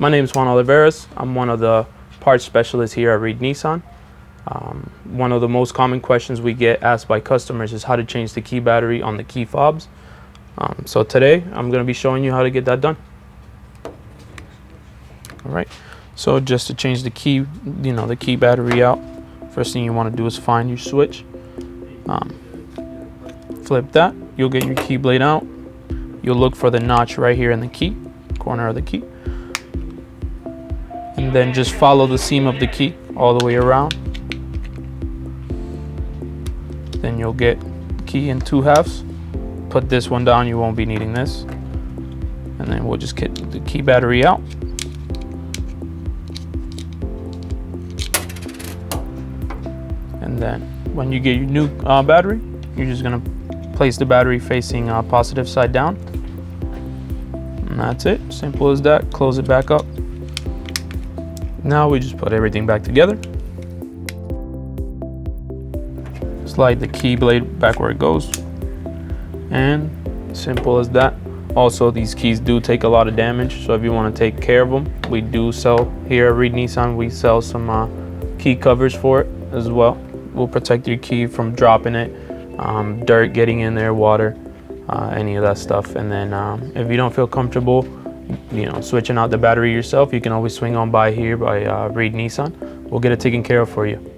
My name is Juan Oliveras. I'm one of the parts specialists here at Reed Nissan. One of the most common questions we get asked by customers is how to change the key battery on the key fobs. So today I'm going to be showing you how to get that done. All right. So just to change the key, the key battery out, first thing you want to do is find your switch. Flip that. You'll get your key blade out. You'll look for the notch right here in the key, corner of the key. And then just follow the seam of the key all the way around. Then you'll get the key in 2 halves. Put this one down, you won't be needing this. And then we'll just get the key battery out. And then when you get your new battery, you're just gonna place the battery facing positive side down. And that's it, simple as that. Close it back up. Now we just put everything back together. Slide the key blade back where it goes. And simple as that. Also, these keys do take a lot of damage, so if you want to take care of them, we do sell here at Reed Nissan, we sell some key covers for it as well. We'll protect your key from dropping it, dirt getting in there, water, any of that stuff. And then if you don't feel comfortable switching out the battery yourself, you can always swing on by here by Reed Nissan. We'll get it taken care of for you.